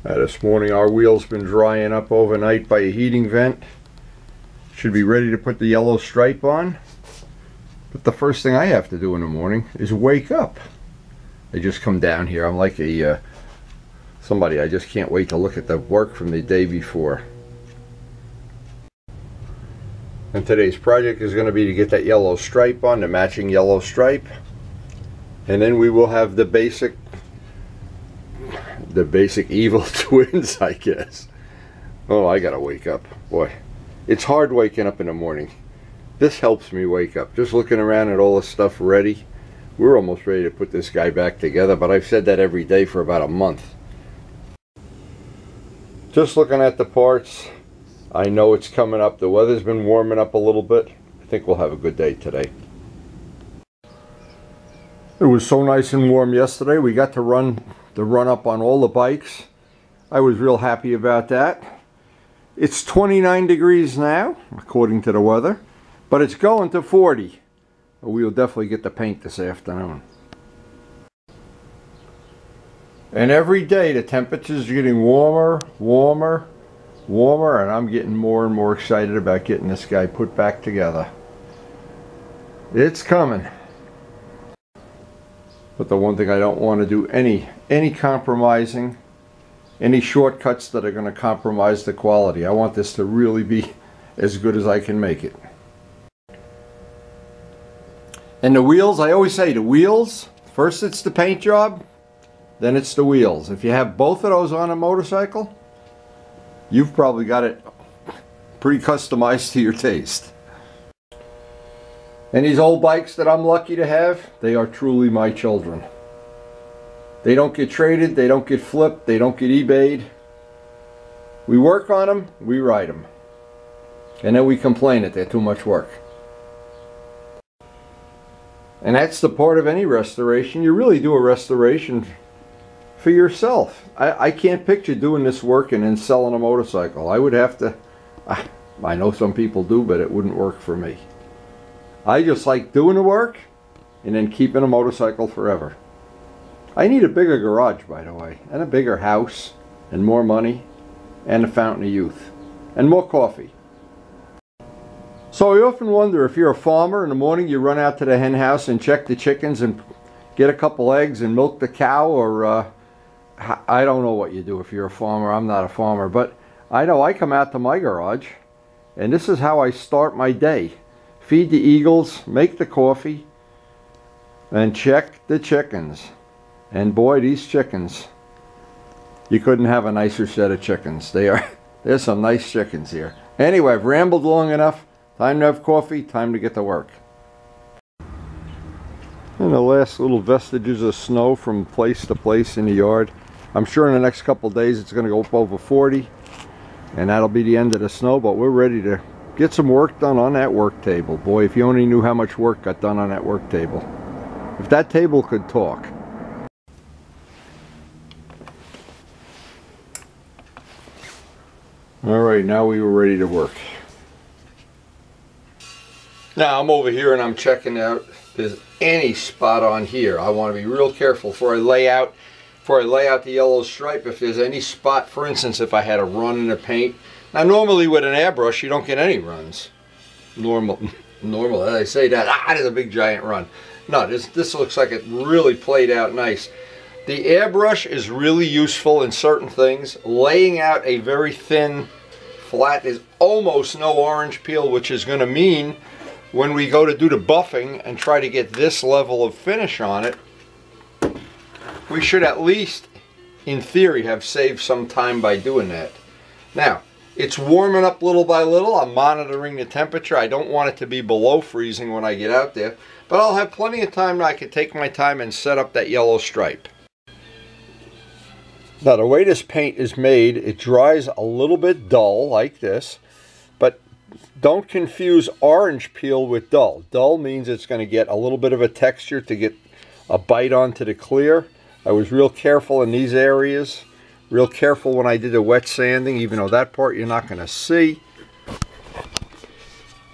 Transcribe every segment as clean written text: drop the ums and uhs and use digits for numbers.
This morning our wheel's been drying up overnight by a heating vent. Should be ready to put the yellow stripe on. But the first thing I have to do in the morning is wake up. I just come down here. I'm like a somebody. I just can't wait to look at the work from the day before. And today's project is going to be to get that yellow stripe on, the matching yellow stripe. And then we will have the basic evil twins, I guess. Oh, I gotta wake up. Boy, it's hard waking up in the morning. This helps me wake up. Just looking around at all the stuff ready. We're almost ready to put this guy back together, but I've said that every day for about a month. Just looking at the parts, I know it's coming up. The weather's been warming up a little bit. I think we'll have a good day today. It was so nice and warm yesterday. We got to run up on all the bikes. I was real happy about that. It's 29 degrees now, according to the weather, but it's going to 40. We'll definitely get the paint this afternoon. And every day the temperatures are getting warmer, warmer, warmer, and I'm getting more and more excited about getting this guy put back together. It's coming. But the one thing I don't want to do any compromising, any shortcuts that are going to compromise the quality. I want this to really be as good as I can make it. And the wheels, I always say the wheels, first it's the paint job, then it's the wheels. If you have both of those on a motorcycle, you've probably got it pretty customized to your taste. And these old bikes that I'm lucky to have, they are truly my children. They don't get traded, they don't get flipped, they don't get eBayed. We work on them, we ride them. And then we complain that they're too much work. And that's the part of any restoration. You really do a restoration for yourself. I can't picture doing this work and then selling a motorcycle. I would have to, I know some people do, but it wouldn't work for me. I just like doing the work and then keeping a motorcycle forever. I need a bigger garage, by the way, and a bigger house, and more money, and a fountain of youth, and more coffee. So I often wonder, if you're a farmer, in the morning you run out to the hen house and check the chickens and get a couple eggs and milk the cow, or I don't know what you do if you're a farmer. I'm not a farmer, but I know I come out to my garage and this is how I start my day. Feed the eagles, make the coffee, and check the chickens. And boy, these chickens, you couldn't have a nicer set of chickens. There's some nice chickens here. Anyway, I've rambled long enough. Time to have coffee, time to get to work. And the last little vestiges of snow from place to place in the yard. I'm sure in the next couple days it's going to go up over 40. And that'll be the end of the snow, but we're ready to get some work done on that work table. Boy, if you only knew how much work got done on that work table. If that table could talk. Alright, now we were ready to work. Now I'm over here and I'm checking out if there's any spot on here. I want to be real careful before I lay out the yellow stripe. If there's any spot, for instance, if I had a run in the paint. Now normally with an airbrush you don't get any runs. Normal as I say that, there's a big giant run. No, this looks like it really played out nice. The airbrush is really useful in certain things. Laying out a very thin flat is almost no orange peel, which is going to mean when we go to do the buffing and try to get this level of finish on it, we should at least, in theory, have saved some time by doing that. Now, it's warming up little by little. I'm monitoring the temperature. I don't want it to be below freezing when I get out there, but I'll have plenty of time. I can take my time and set up that yellow stripe. Now, the way this paint is made, it dries a little bit dull like this, but don't confuse orange peel with dull. Dull means it's going to get a little bit of a texture to get a bite onto the clear. I was real careful in these areas. Real careful when I did the wet sanding, even though that part you're not going to see.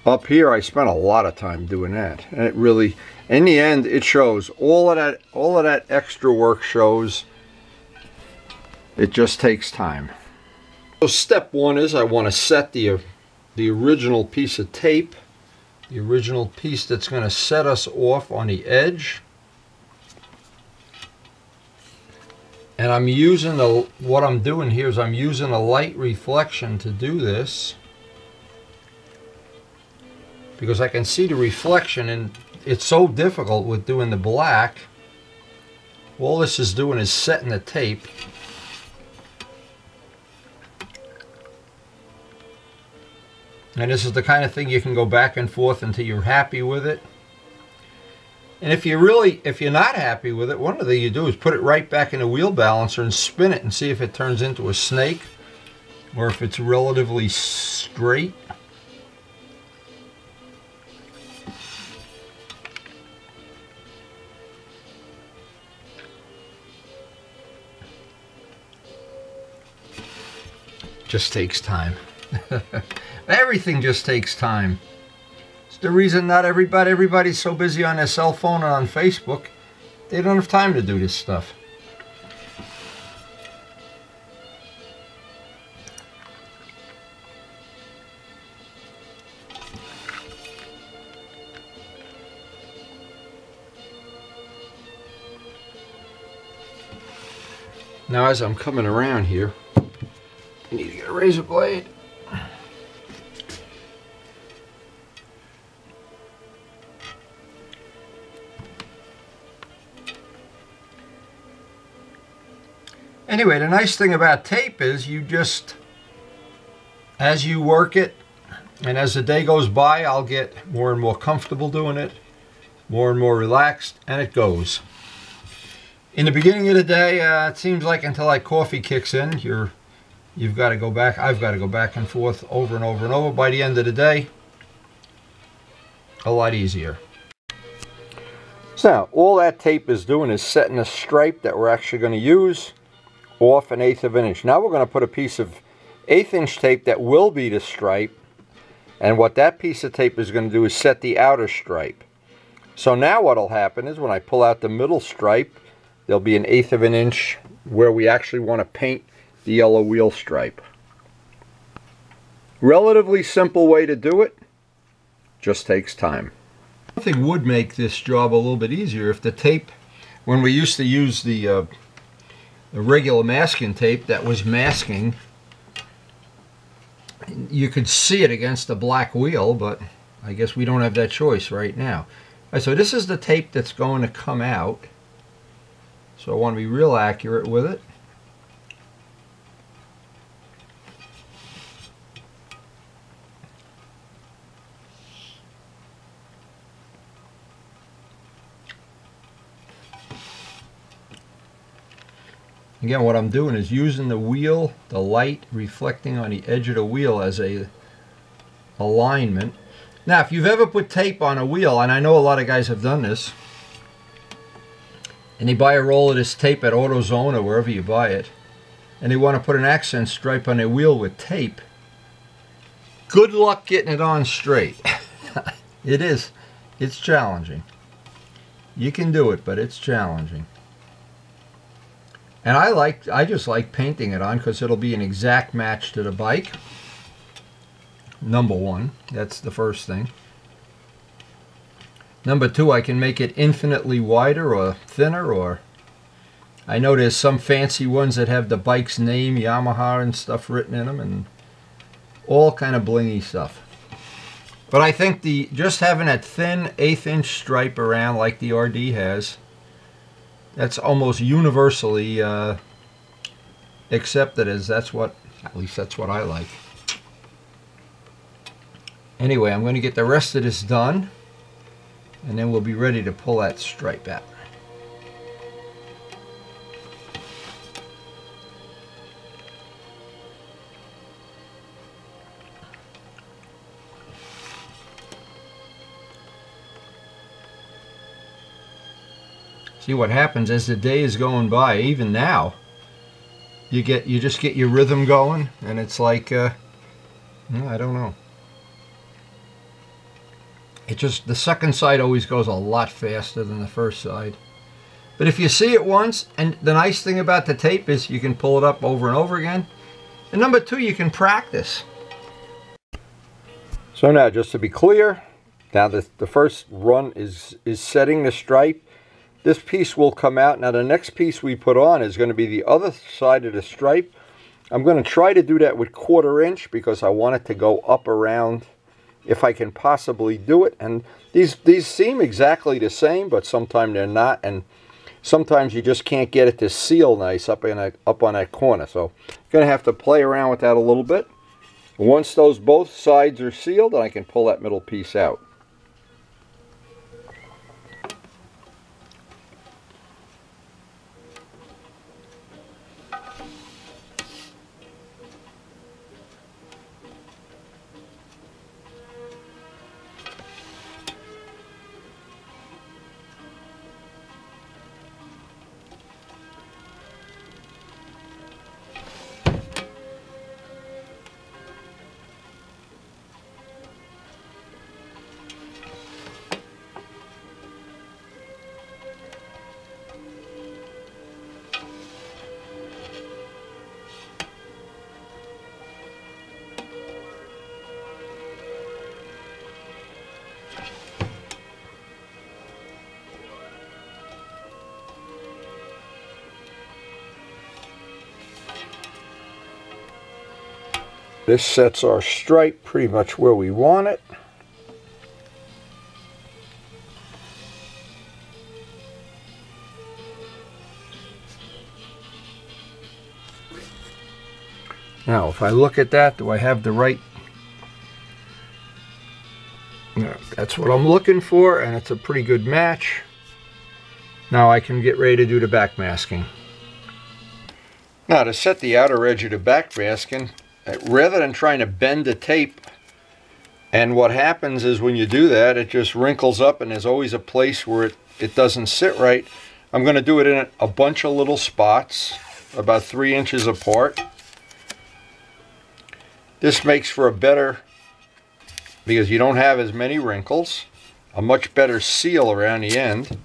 Up here I spent a lot of time doing that, and it really, in the end, it shows. All of that extra work shows It just takes time. So step one is I want to set the original piece of tape, the original piece that's going to set us off on the edge. And I'm using what I'm doing here is I'm using a light reflection to do this, because I can see the reflection, and it's so difficult with doing the black. All this is doing is setting the tape. And this is the kind of thing you can go back and forth until you're happy with it. And if you're not happy with it, one of the things you do is put it right back in the wheel balancer and spin it and see if it turns into a snake or if it's relatively straight. Just takes time. Everything just takes time. It's the reason not everybody's so busy on their cell phone and on Facebook, they don't have time to do this stuff. Now as I'm coming around here, I need to get a razor blade. Anyway, the nice thing about tape is you just, as you work it, and as the day goes by, I'll get more and more comfortable doing it, more and more relaxed, and it goes. In the beginning of the day, it seems like until like coffee kicks in, you've got to go back. I've got to go back and forth over and over and over. By the end of the day, a lot easier. So now, all that tape is doing is setting a stripe that we're actually going to use off 1/8 of an inch. Now we're going to put a piece of 1/8 inch tape that will be the stripe, and what that piece of tape is going to do is set the outer stripe. So now what will happen is when I pull out the middle stripe, there'll be 1/8 of an inch where we actually want to paint the yellow wheel stripe. Relatively simple way to do it, just takes time. I think would make this job a little bit easier if the tape, when we used to use the regular masking tape that was masking, you could see it against the black wheel, but I guess we don't have that choice right now. All right, so this is the tape that's going to come out. So I want to be real accurate with it. Again, what I'm doing is using the wheel, the light reflecting on the edge of the wheel as a alignment. Now, if you've ever put tape on a wheel, and I know a lot of guys have done this, and they buy a roll of this tape at AutoZone or wherever you buy it, and they want to put an accent stripe on their wheel with tape, good luck getting it on straight. It's challenging. You can do it, but it's challenging. And I just like painting it on because it'll be an exact match to the bike. Number one, that's the first thing. Number two, I can make it infinitely wider or thinner, or I know there's some fancy ones that have the bike's name, Yamaha and stuff written in them, and all kind of blingy stuff. But I think just having that thin 1/8 inch stripe around like the RD has, that's almost universally accepted as at least that's what I like. Anyway, I'm going to get the rest of this done, and then we'll be ready to pull that stripe out. See what happens as the day is going by, even now, you just get your rhythm going, and it's like I don't know. The second side always goes a lot faster than the first side. But if you see it once, and the nice thing about the tape is you can pull it up over and over again. And number two, you can practice. So now, just to be clear, now the first run is setting the stripe. This piece will come out. Now the next piece we put on is going to be the other side of the stripe. I'm going to try to do that with 1/4 inch because I want it to go up around if I can possibly do it. And these seem exactly the same, but sometimes they're not, and sometimes you just can't get it to seal nice up on that corner. So I'm going to have to play around with that a little bit. Once those both sides are sealed, I can pull that middle piece out. This sets our stripe pretty much where we want it. Now, if I look at that, do I have the right? No, that's what I'm looking for, and it's a pretty good match. Now I can get ready to do the back masking. Now, to set the outer edge of the back masking, rather than trying to bend the tape, and what happens is when you do that, it just wrinkles up and there's always a place where it doesn't sit right. I'm going to do it in a bunch of little spots, about 3 inches apart. This makes for a better, because you don't have as many wrinkles, a much better seal around the end.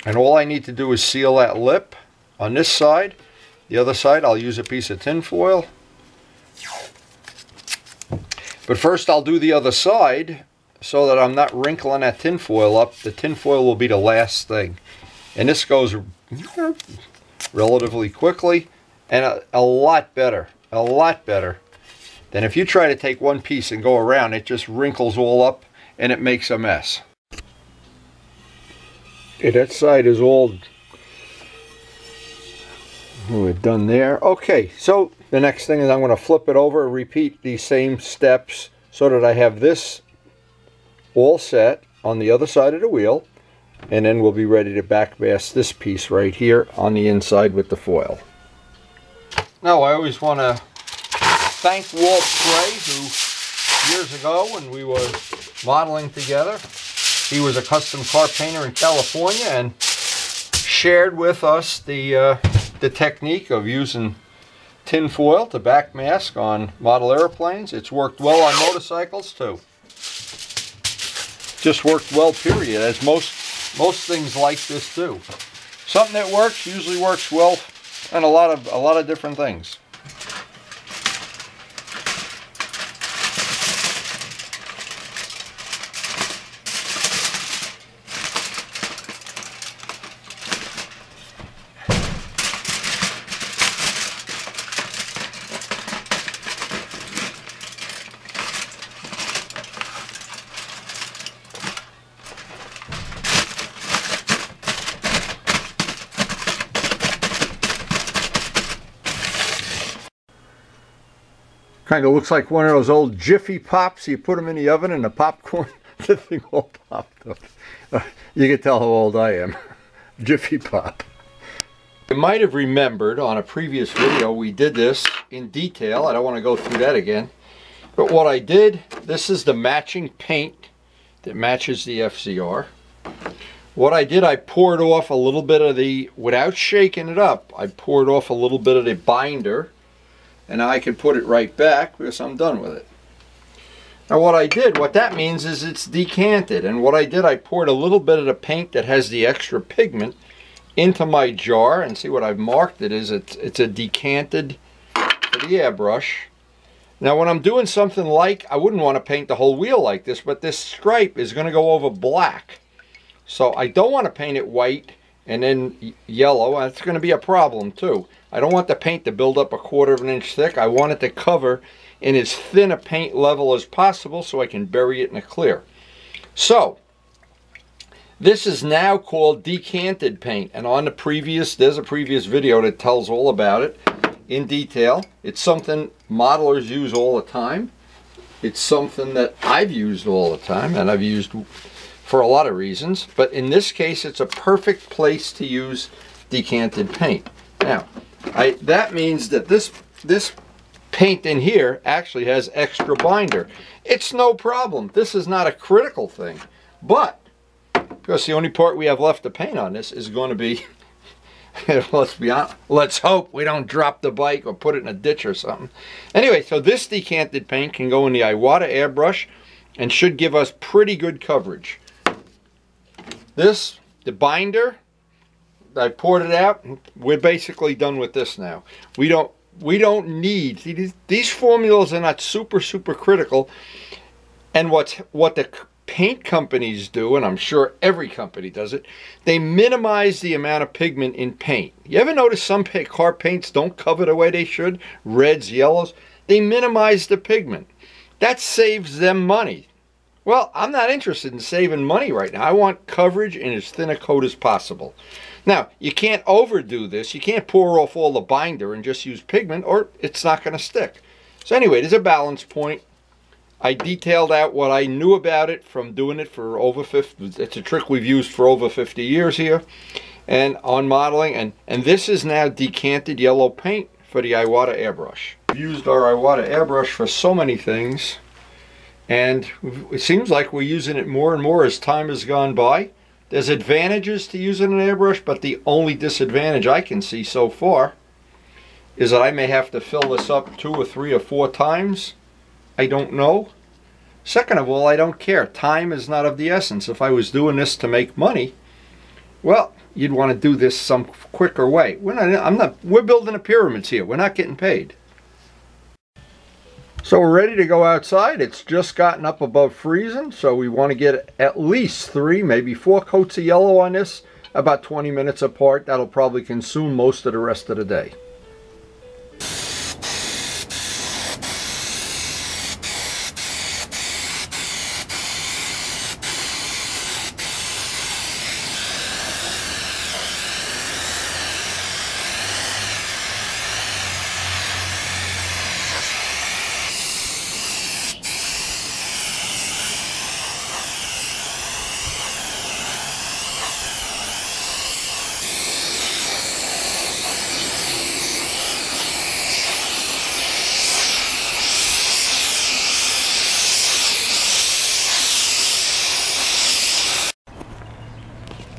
And all I need to do is seal that lip on this side. The other side, I'll use a piece of tin foil. But first I'll do the other side so that I'm not wrinkling that tin foil up. The tin foil will be the last thing. And this goes relatively quickly and a lot better than if you try to take one piece and go around. It just wrinkles all up and it makes a mess. Okay, that side is all we're done there. Okay, so the next thing is I'm going to flip it over and repeat these same steps so that I have this all set on the other side of the wheel, and then we'll be ready to back mask this piece right here on the inside with the foil. Now, I always want to thank Walt Gray, who years ago when we were modeling together, he was a custom car painter in California and shared with us the technique of using tin foil to back mask on model airplanes. It's worked well on motorcycles too. Just worked well, period, as most things like this do. Something that works usually works well on a lot of different things. Kind of looks like one of those old Jiffy Pops. You put them in the oven and the popcorn, the thing all popped up. You can tell how old I am. Jiffy Pop. You might have remembered on a previous video we did this in detail. I don't want to go through that again. But what I did, this is the matching paint that matches the FZR. What I did, I poured off a little bit of the, without shaking it up, I poured off a little bit of the binder. And now I can put it right back because I'm done with it. Now what that means is it's decanted. And what I did, I poured a little bit of the paint that has the extra pigment into my jar. And see what I've marked it is, it's a decanted for the airbrush. Now when I'm doing something like, I wouldn't want to paint the whole wheel like this, but this stripe is going to go over black. So I don't want to paint it white and then yellow. That's going to be a problem too. I don't want the paint to build up 1/4 of an inch thick. I want it to cover in as thin a paint level as possible so I can bury it in a clear. So this is now called decanted paint, and on the previous, there's a previous video that tells all about it in detail. It's something modelers use all the time. It's something that I've used all the time, and I've used for a lot of reasons, but in this case it's a perfect place to use decanted paint. Now that means that this paint in here actually has extra binder. It's no problem. This is not a critical thing, but because the only part we have left to paint on this is going to be let's be honest, let's hope we don't drop the bike or put it in a ditch or something. Anyway, so this decanted paint can go in the Iwata airbrush and should give us pretty good coverage. The binder, I poured it out. We're basically done with this now. We don't need, see, these formulas are not super critical. And what the paint companies do, and I'm sure every company does it, they minimize the amount of pigment in paint. You ever notice some car paints don't cover the way they should? Reds, yellows. They minimize the pigment. That saves them money. Well, I'm not interested in saving money right now. I want coverage in as thin a coat as possible. Now, you can't overdo this. You can't pour off all the binder and just use pigment, or it's not going to stick. So anyway, there's a balance point. I detailed out what I knew about it from doing it for over 50. It's a trick we've used for over 50 years here, and on modeling. And this is now decanted yellow paint for the Iwata airbrush. We've used our Iwata airbrush for so many things, and it seems like we're using it more and more as time has gone by. There's advantages to using an airbrush, but the only disadvantage I can see so far is that I may have to fill this up 2 or 3 or 4 times. I don't know. Second of all, I don't care. Time is not of the essence. If I was doing this to make money, well, you'd want to do this some quicker way. We're building a pyramids here. We're not getting paid. So we're ready to go outside. It's just gotten up above freezing, so we want to get at least 3, maybe 4 coats of yellow on this, about 20 minutes apart. That'll probably consume most of the rest of the day.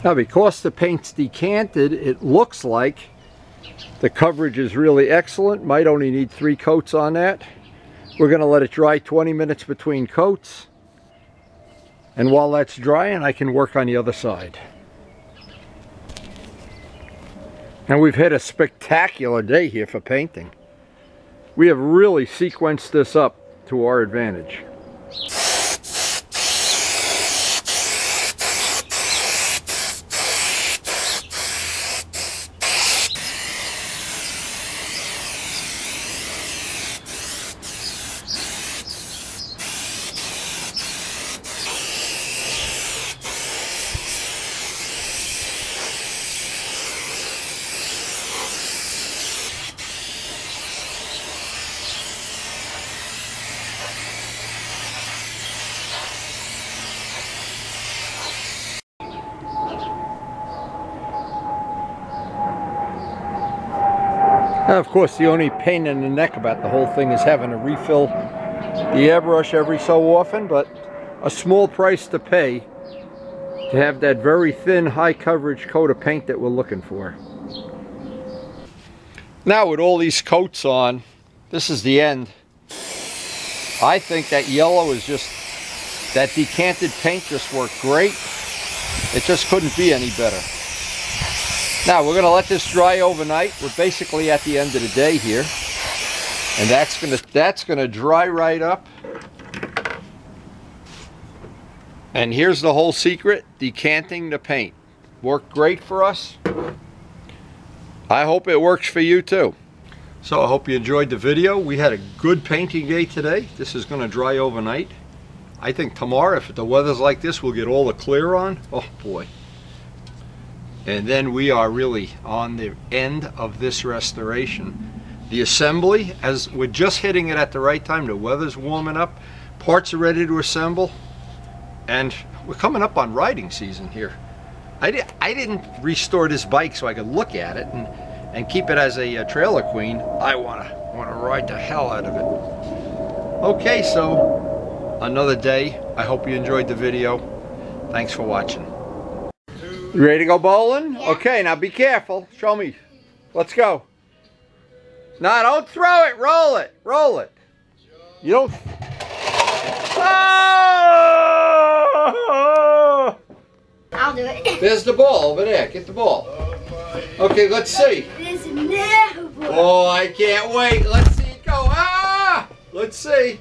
Now, because the paint's decanted, it looks like the coverage is really excellent. Might only need 3 coats on that. We're going to let it dry 20 minutes between coats. And while that's drying, I can work on the other side. And we've had a spectacular day here for painting. We have really sequenced this up to our advantage. Now, of course, the only pain in the neck about the whole thing is having to refill the airbrush every so often, but a small price to pay to have that very thin, high coverage coat of paint that we're looking for. Now, with all these coats on, this is the end I think that yellow is just, that decanted paint just worked great. It just couldn't be any better. Now we're going to let this dry overnight. We're basically at the end of the day here. And that's gonna dry right up. And here's the whole secret: decanting the paint. Worked great for us. I hope it works for you too. So I hope you enjoyed the video. We had a good painting day today. This is gonna dry overnight. I think tomorrow, if the weather's like this, we'll get all the clear on. Oh boy. And then we are really on the end of this restoration. The assembly, as we're just hitting it at the right time, the weather's warming up, parts are ready to assemble, and we're coming up on riding season here. I didn't restore this bike so I could look at it and keep it as a trailer queen. I wanna ride the hell out of it. Okay, so another day. I hope you enjoyed the video. Thanks for watching. You ready to go bowling? Yeah. Okay, now be careful. Show me. Let's go. No, don't throw it. Roll it. Roll it. You don't. Oh! I'll do it. There's the ball over there. Get the ball. Okay, let's see. There's no ball. Oh, I can't wait. Let's see it go. Ah! Let's see.